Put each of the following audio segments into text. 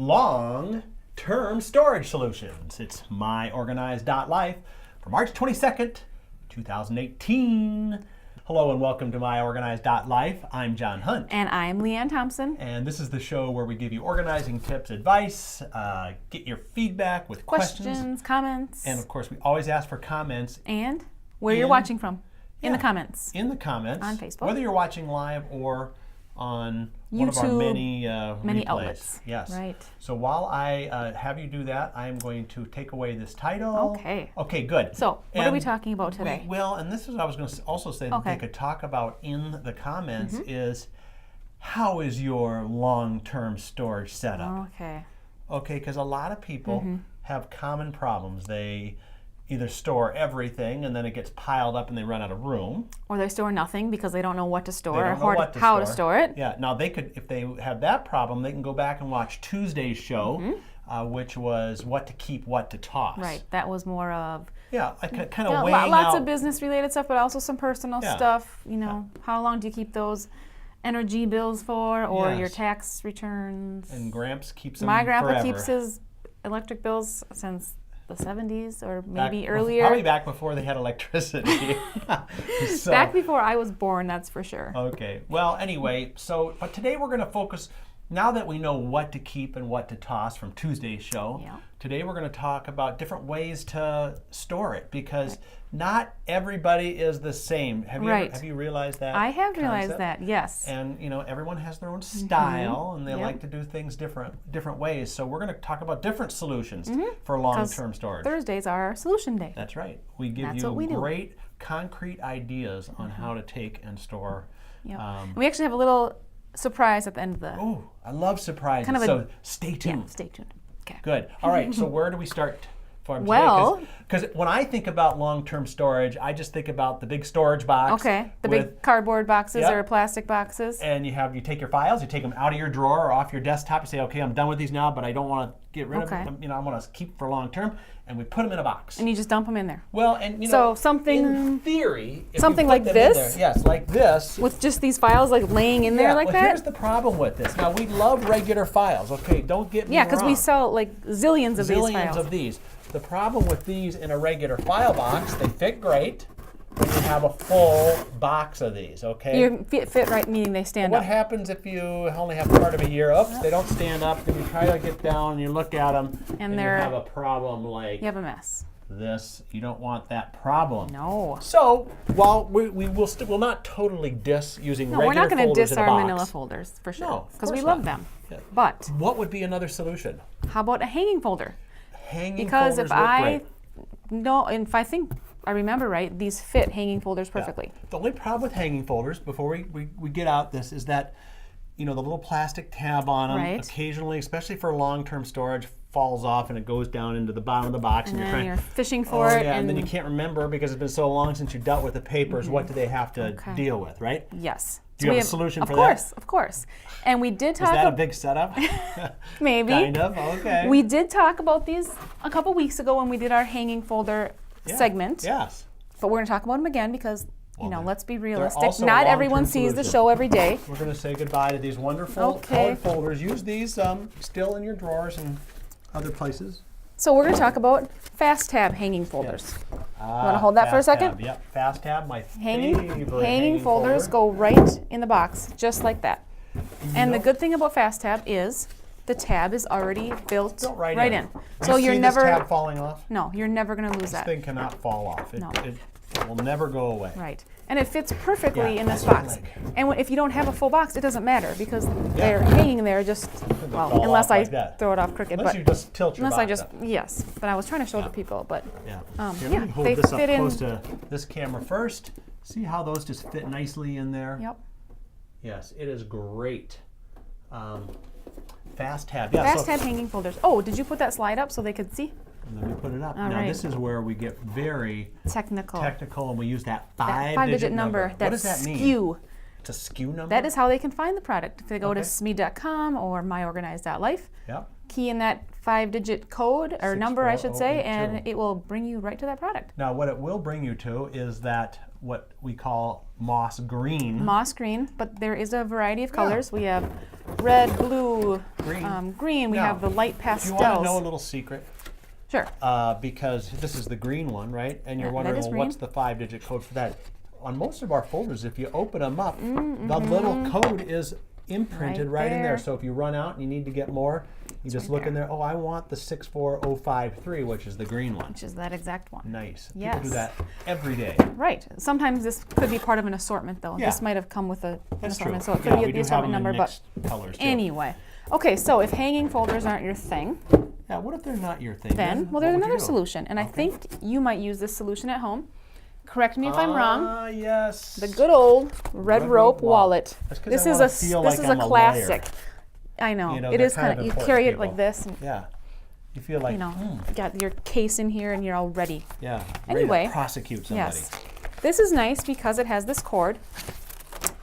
long-term storage solutions. It's myOrganized.life for March 22nd, 2018. Hello and welcome to myOrganized.life. I'm John Hunt. And I'm Leanne Thompson. And this is the show where we give you organizing tips, advice, get your feedback with questions, comments. And of course, we always ask for comments. And where you're watching from. In the comments. In the comments. On Facebook. Whether you're watching live or on YouTube, one of our many replays. outlets. Yes. Right. So while I have you do that, I'm going to take away this title. Okay. Okay, good. So what are we talking about today? And this is what I was going to also say that they could talk about in the comments is how is your long-term storage setup? Okay. Okay, because a lot of people have common problems. They either store everything and then it gets piled up and they run out of room. Or they store nothing because they don't know what to store or how to store it. Yeah, now they could, if they have that problem, they can go back and watch Tuesday's show, which was what to keep, what to toss. Right, that was more of kind of weighing out. Lots of business related stuff, but also some personal stuff. You know, how long do you keep those energy bills for, or your tax returns? And Gramps keeps them My grandpa forever. keeps his electric bills since the 70s or maybe earlier. Probably back before they had electricity. So, back before I was born, that's for sure. Okay. Well, anyway, but today we're going to focus, now that we know what to keep and what to toss from Tuesday's show, today we're going to talk about different ways to store it because not everybody is the same. Have you realized that? I have realized that, yes. And everyone has their own style and they like to do things different ways. So we're going to talk about different solutions for long-term storage. Thursdays are our solution day. That's right. We give you great concrete ideas on how to take and store. We actually have a little surprise at the end of the... Oh, I love surprises. So stay tuned. Yeah, stay tuned. Okay. Good. All right, so where do we start? Well, because when I think about long-term storage, I just think about the big storage box. Okay, the big cardboard boxes or plastic boxes. And you take your files, you take them out of your drawer or off your desktop. You say, okay, I'm done with these now, but I don't want to get rid of them. I want to keep for long-term, and we put them in a box. And you just dump them in there. Well, and so something in theory, if something you put like them this. In there, yes, like this, with just these files like laying in there like that. Here's the problem with this. Now we love regular files. Okay, don't get me wrong. Yeah, because we sell like zillions of these files. Zillions of these. The problem with these in a regular file box, they fit great when you have a full box of these, okay? You fit right, meaning they stand up. What happens if you only have part of a year? Oops, they don't stand up. Then you try to get down and you look at them and you have a problem like... You have a mess. This, you don't want that problem. No. So, while we will not totally diss using regular folders in a box. No, we're not going to diss our manila folders, for sure. No, because we love them. Yeah. But... what would be another solution? How about a hanging folder? Because if I think I remember right, these fit hanging folders perfectly. Yeah. The only problem with hanging folders, before we get out this, is that the little plastic tab on them occasionally, especially for long-term storage, falls off and it goes down into the bottom of the box. And you're fishing for it. And then you can't remember because it's been so long since you dealt with the papers. What do they have to deal with, right? Yes. Do you have a solution for that? Of course. And we did talk... Is that a big setup? Maybe. Kind of, okay. We did talk about these a couple weeks ago when we did our hanging folder segment. Yes. But we're going to talk about them again because, let's be realistic. Not everyone sees the show every day. We're going to say goodbye to these wonderful colored folders. Use these still in your drawers and other places. So we're going to talk about fast tab hanging folders. You want to hold that for a second? Yep, fast tab, my favorite hanging folders go right in the box, just like that. And the good thing about fast tab is the tab is already built right in. So you're never... this tab falling off? No, you're never going to lose that. This thing cannot fall off. It will never go away. Right. And it fits perfectly in this box. And if you don't have a full box, it doesn't matter because they're hanging there just, unless I throw it off crooked. Unless you just tilt your box up. Yes. But I was trying to show the people, but Here, let me hold this up close to this camera first. See how those just fit nicely in there? Yep. Yes, it is great. Fast tab. Fast tab hanging folders. Oh, did you put that slide up so they could see? And then we put it up. Now this is where we get very technical, and we use that five-digit number. What does that mean? SKU. It's a SKU number? That is how they can find the product. If they go to Okay. Smead.com or myOrganized.life, Yep. key in that 5-digit code or number, I should say, 64082. and it will bring you right to that product. Now, what it will bring you to is that what we call moss green. Moss green, but there is a variety of colors. We have red, blue, green. We Now, have the light Do pastels. you want to know a little secret? Sure. Because this is the green one, right? And you're That wondering, is well, green. what's the 5-digit code for that? On most of our folders, if you open them up, the little code is imprinted right in there. there. So if you run out and you need to get more, you just look in there. Oh, I want the 64053, which is the green one. Which is that exact one. Nice. Yes. People do that every day. Right. Sometimes this could be part of an assortment, though. Yeah. This might have come with an That's true. assortment, so it could Yeah, be we the do have assortment them in number. But mixed colors too. anyway, okay. So if hanging folders aren't your thing, Yeah, what if they're not your thing? then What there's would you another do? solution, and I think you might use this solution at home. Correct me if I'm wrong. Ah, yes. The good old red rope wallet. That's 'cause This I is wanna a feel this like is I'm a a classic. lawyer. I know. You know, It they're is kind kind of of you important carry to it like people. this. And, Yeah. You feel like, you know, you got your case in here and you're all ready. yeah, Anyway, ready to prosecute somebody. Yes. This is nice because it has this cord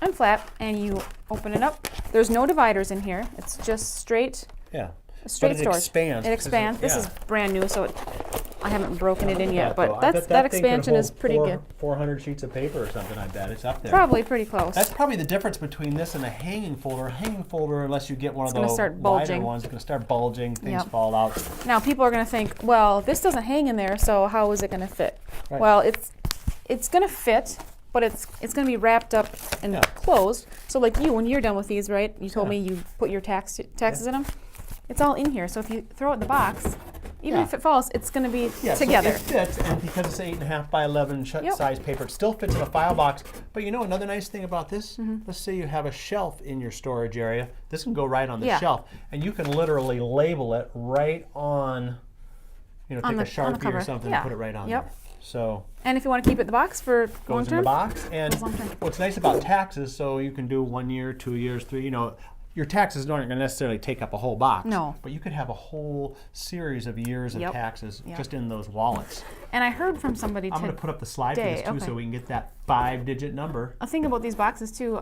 and flap, and you open it up. There's no dividers in here. It's just straight Yeah. straight But it storage. expands. It 'cause expands. This is brand new, so I haven't broken it in yet, though. but I bet that thing could expansion is hold pretty good. 400 sheets of paper or something, I bet. It's up there. Probably pretty close. That's probably the difference between this and a hanging folder. A hanging folder, unless you get one of gonna those start wider bulging. ones, it's going to start bulging, things Yep. fall out. Now people are going to think, well, this doesn't hang in there, so how is it going to fit? Right. Well, it's going to fit, but it's going to be wrapped up and Yeah. closed. So like you, when you're done with these, right? You told Yeah. me you put your taxes in them. It's all in here. So if you throw it in the box, even Yeah. if it falls, it's going to be Yeah, together. So it fits, and because it's 8.5 by 11 Yep. size paper, it still fits in a file box. But you know another nice thing about this? Mm-hmm. Let's say you have a shelf in your storage area. This can go right on the Yeah. shelf, and you can literally label it right on. You know, On take a the Sharpie or cover. something Yeah. and put it right on Yep. there. So And if you want to keep it in the box for long goes in the term, box. And Goes long term. what's nice about taxes, so you can do 1 year, 2 years, 3. You know, your taxes aren't going to necessarily take up a whole box. No. But you could have a whole series of years of Yep. taxes Yep. just in those wallets. and I heard from somebody I'm going to put up the slide for this today, too, okay. so we can get that 5-digit number. a thing about these boxes too.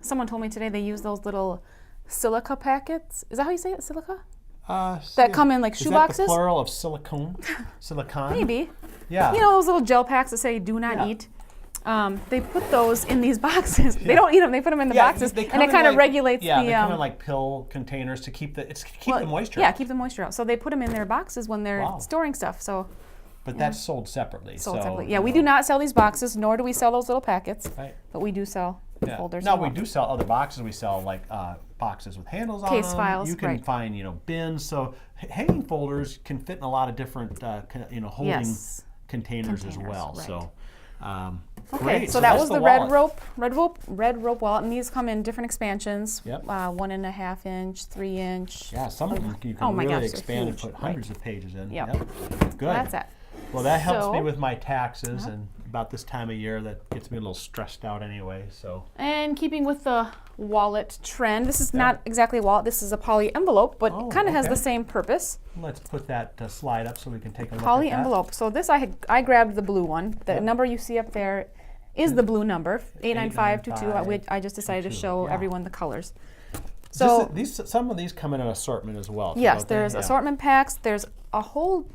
Someone told me today they use those little silica packets. Is that how you say it? Silica? That come in like shoe Is that boxes? the plural of silicone? Silicon? Maybe. Yeah. You know those little gel packs that say "Do not Yeah. eat." They put those in these boxes. They don't eat them. They put them in the Yeah, boxes, they and come it in kind of like- regulates Yeah, the. they come in like pill containers to keep the well, the moisture. Yeah, out. keep the moisture out. So they put them in their boxes when they're Wow. storing stuff. So But that's sold separately. sold so, separately. Yeah, we do not sell these boxes, nor do we sell those little packets. Right. But we do sell the Yeah. folders. No, and we all. do sell other boxes. We sell like boxes with handles on Case them. files, You can right. find bins. So hanging folders can fit in a lot of different holding Yes. containers as Containers, well. right. So. Okay, Great. so that that's was the wallet. red rope wallet, and these come in different expansions. Yep. 1.5 inch, 3 inch. Yeah, some of them you can Oh my really gosh, they're expand and huge. put hundreds of pages in. Yep. Good. That's it. Well, that helps me So- with my taxes, and about this time of year, that gets me a little stressed out anyway. So. And keeping with the wallet trend, this is not exactly a wallet. This is a poly envelope, but Oh, kind of has okay. the same purpose. Let's put that slide up so we can take a look Poly at that. envelope. So this I grabbed the blue one. The Yep. number you see up there is the blue number, 89522. I just decided to 22, show yeah. everyone the colors. So Some of these come in an assortment as well. yes, don't they? there's Yeah. assortment packs. There's a whole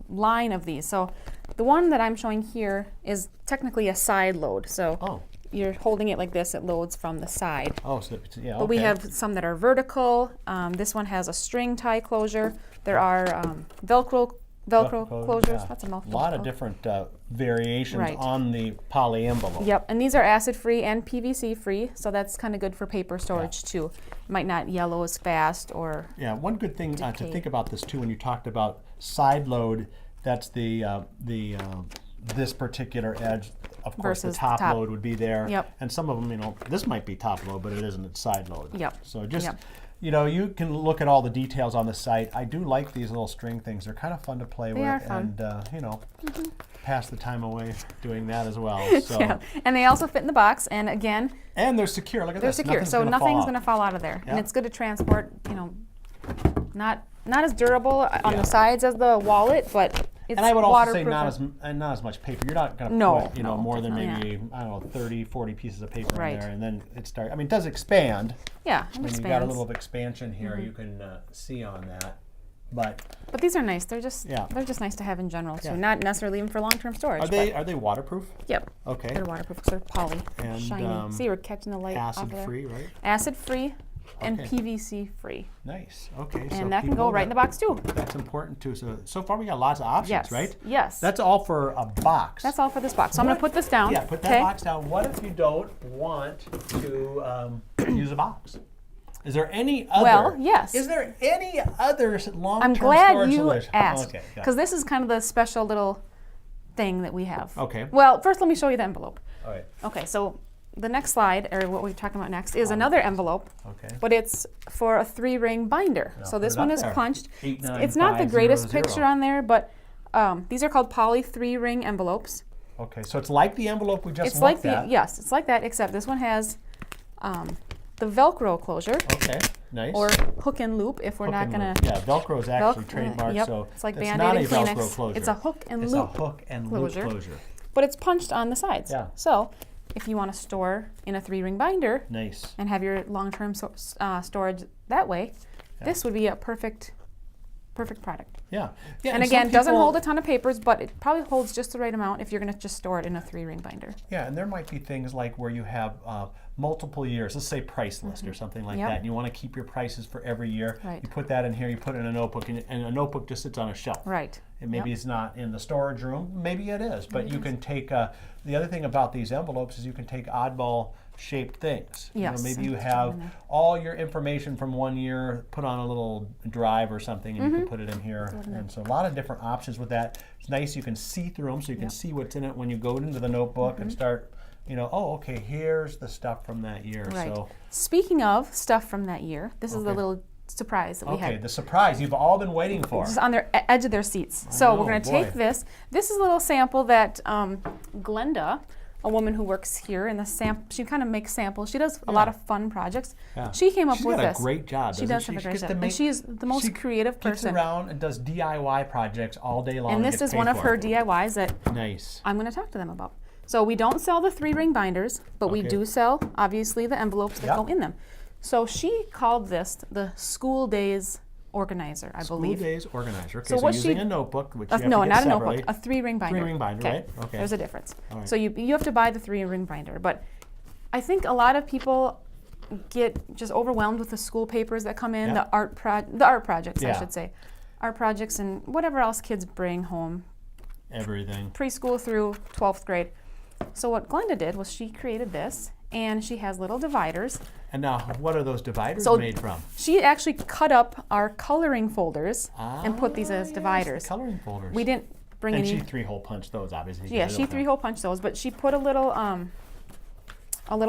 line of these. So the one that I'm showing here is technically a side load. So Oh. you're holding it like this. It loads from the side. Oh, so yeah. But we okay. have some that are vertical. This one has a string tie closure. There are Velcro closures. yeah. That's a A mouthful. lot of different variations Right. on the poly envelope. Yep, and these are acid free and PVC free, so that's kind of good for paper storage too. Might not yellow as fast or Yeah, one good thing to Decay. think about this too when you talked about side load, that's this particular edge. Of course, the Versus top top. load would be there. Yep. And some of them, this might be top load, but it isn't. It's side load. Yep. So just, Yep. you can look at all the details on the site. I do like these little string things. They're kind of fun to play with. are fun. And, pass the time away doing that as well. So. yeah. And they also fit in the box, and again, And they're secure. Look at they're this. secure, so nothing's going to fall out of there. Yeah. And it's good to transport. Not as durable on Yeah. the sides as the wallet, but It's and I would also say waterproof. not as much paper. You're not going to No, put no, more than definitely maybe I don't know 30, 40 pieces of paper Right. in there, and then it starts. I mean, it does expand. Yeah, it I mean, expands. you got a little of expansion here. You can see on that, but these are nice. They're just nice to have in general too. Yeah. Not necessarily even for long-term storage. are they waterproof? Yep. Okay. They're waterproof, sort of poly, And, shiny. See, we're catching the light off of there. Acid-free, right? Acid-free and Okay. PVC-free. Nice. Okay. And that can go right in the box too. That's important too. So far we got lots of options, Yes. right? Yes. That's all for a box. That's all for this box. So I'm going to put this down. Yeah, put that box down. What if you don't want to use a box? Is there any other? Well, yes. Is there any other long-term I'm glad storage you solution? asked, Okay, got it. because this is kind of the special little thing that we have. Okay. Well, first let me show you the envelope. All right. Okay, so the next slide, or what we're talking about next, is another envelope, Okay. but it's for a 3-ring binder. So put this it one up is there. punched. 89500. It's not the greatest picture on there, but these are called poly 3-ring envelopes. Okay, so it's like the envelope we just It's like looked at. yes, it's like that, except this one has the Velcro closure, Okay, nice. or hook and loop if we're Hook not and gonna. loop. Yeah, Velcro is actually Velcro, trademarked, yep. so It's like it's Band-Aid not a and Velcro Kleenex. closure. It's a hook and It's loop a hook and closure. loop closure. But it's punched on the sides. Yeah. So if you want to store in a 3-ring binder Nice. and have your long-term storage that way, this would be a perfect product. Yeah. Yeah. And some again, doesn't people- hold a ton of papers, but it probably holds just the right amount if you're going to just store it in a 3-ring binder. Yeah, and there might be things like where you have multiple years, let's say price list or something like Yep. that, and you want to keep your prices for every year. Right. You put that in here, you put it in a notebook, and a notebook just sits on a shelf. Right. And maybe it's not in the storage room, maybe it is, but you can take, the other thing about these envelopes is you can take oddball shaped things. Yes, Maybe and you put them in have there. all your information from one year put on a little drive or something, and you can put it in here. And so a lot of different options with that. It's nice, you can see through them, so you can see what's in it when you go into the notebook and start, oh, okay, here's the stuff from that year. Right. So, Speaking of stuff from that year, this is the little surprise that we okay, had. the surprise you've all been waiting for. Just on their edge of their seats. So know, we're going to boy. take this. This is a little sample that Glenda, a woman who works here in the she kind of makes samples. She does a lot of fun projects. Yeah. She came up She's with got this. a great job. She doesn't does have a great gets to job. And she is the most creative Gets person. around and does DIY projects all day long. And this gets is one paid of for her it. DIYs that Nice. I'm going to talk to them about. So we don't sell the 3-ring binders, but we Okay. do sell, obviously, the envelopes that Yep. go in them. So she called this the School Days Organizer, I believe. School Days Organizer. Okay, So so, what using she- a notebook, which you have No, to get not a separately. notebook, a 3-ring binder. 3-ring binder, right? Okay. There's a difference. All right. So you have to buy the 3-ring binder, but I think a lot of people get just overwhelmed with the school papers that come in, Yeah. the art projects, I Yeah. should say. Art projects and whatever else kids bring home, Everything. preschool through 12th grade. So what Glenda did was she created this, and she has little dividers. And now, what are those dividers So- made from? She actually cut up our coloring folders and put these as yes, dividers. the coloring folders. We didn't bring and any. she 3-hole punched those, obviously. Yeah, she 3-hole punched those, but she put a little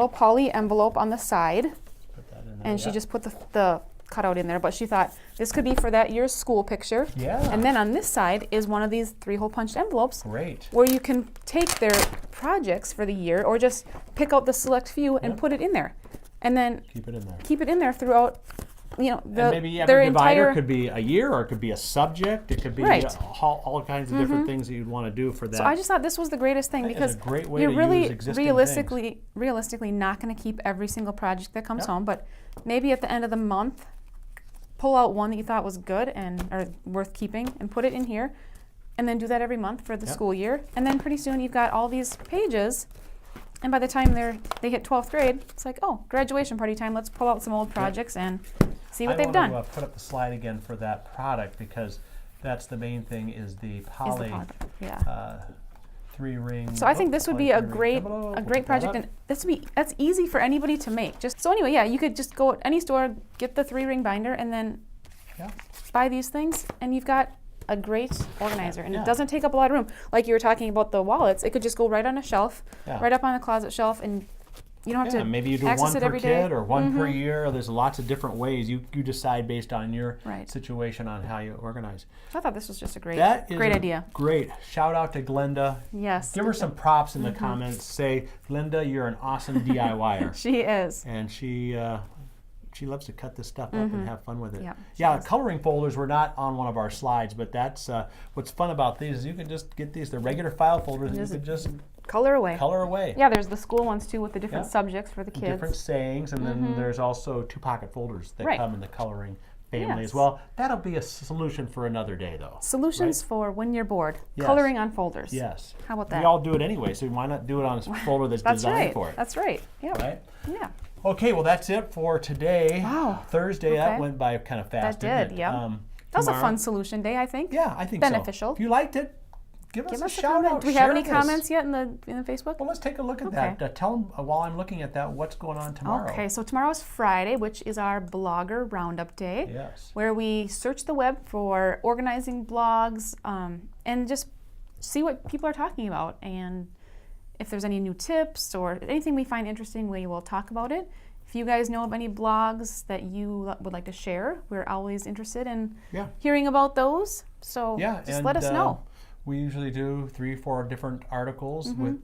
poly envelope on the side, Put that in there, and she yeah. just put the cutout in there. But she thought this could be for that year's school picture. Yeah. And then on this side is one of these 3-hole punched envelopes Great. where you can take their projects for the year or just pick out the select few and Yep. put put it in there, and then Keep it in there. keep it in there throughout. And maybe their every divider entire. could be a year, or it could be a subject. It could be Right. all kinds of different things that you'd want to do for that. So I just thought this was the greatest thing That is because a great way you're to really use existing realistically not going to keep every single project that comes Yep. home, but maybe at the end of the month, pull out one that you thought was good or worth keeping and put it in here, and then do that every month for the Yep. school year, and then pretty soon you've got all these pages. And by the time they hit 12th grade, it's like, oh, graduation party time. Let's pull out some old projects and see what they've done. I want to put up the slide again for that product because that's the main thing is the Is the poly poly- yeah. 3-ring. So I think this would be a great We'll put great that project, up. and that's easy for anybody to make. Just so anyway, yeah, you could just go at any store, get the 3-ring binder, and then Yeah. buy these things, and you've got a great organizer, and Yeah. it doesn't take up a lot of room. Like you were talking about the wallets, it could just go right on a shelf, Yeah. right up on the closet shelf, and you don't have Yeah, to maybe you do access one it per every day. kid or one per year. There's lots of different ways. You decide based on your Right. situation on how you organize. I thought this was just a great That is great a idea. Great. Shout out to Glenda. Yes, Give her some props in the comments. Say, Glenda, you're an awesome DIYer. she is. And she she loves to cut this stuff up and have fun with it. Yep, Yeah, coloring folders were not on one of our slides, but that's what's fun about these is you can just get these, they're regular file folders, and you can just color away. color away. Yeah, there's the school ones too with the different subjects for the kids. Different sayings, and then there's also 2 pocket folders that come in the coloring family as well. That'll be a solution for another day, though. Solutions for when you're bored. Coloring on folders. Yes. How about that? We all do it anyway, so why not do it on a folder that's designed for it? That's right. Yeah. Right? Yeah. Okay, well that's it for today. Wow. Thursday, that went by kind of fast, That didn't it? did, yeah. That was a fun solution day, I think. Yeah, I think beneficial. so. If you liked it, give us a shout comment. out. Do we have Share any this. comments yet in the Facebook? Well, let's take a look at that. Tell them while I'm looking at that what's going on tomorrow. Okay, so tomorrow's Friday, which is our blogger roundup day. Yes. Where we search the web for organizing blogs and just see what people are talking about. And if there's any new tips or anything we find interesting, we will talk about it. If you guys know of any blogs that you would like to share, we're always interested in hearing about those. So just let us know. We usually do 3 or 4 different articles with.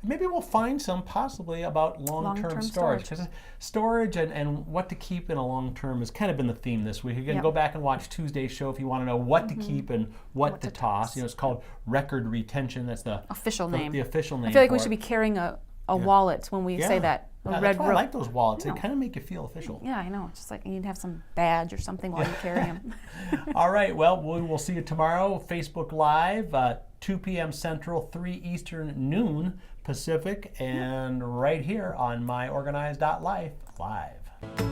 Maybe we'll find some possibly about long-term storage. Because storage and what to keep in a long-term has kind of been the theme this week. Again, go back and watch Tuesday's show if you want to know what to keep and what to toss. You know, it's called record retention. That's the official name. The official name. I feel like we should be carrying a wallet when we say that. That's why I like those wallets. They kind of make you feel official. Yeah, I know. It's just like you need to have some badge or something while you carry them. All right. Well, we will see you tomorrow. Facebook Live, 2 p.m. Central, 3 Eastern, noon Pacific, and right here on myOrganized.life live.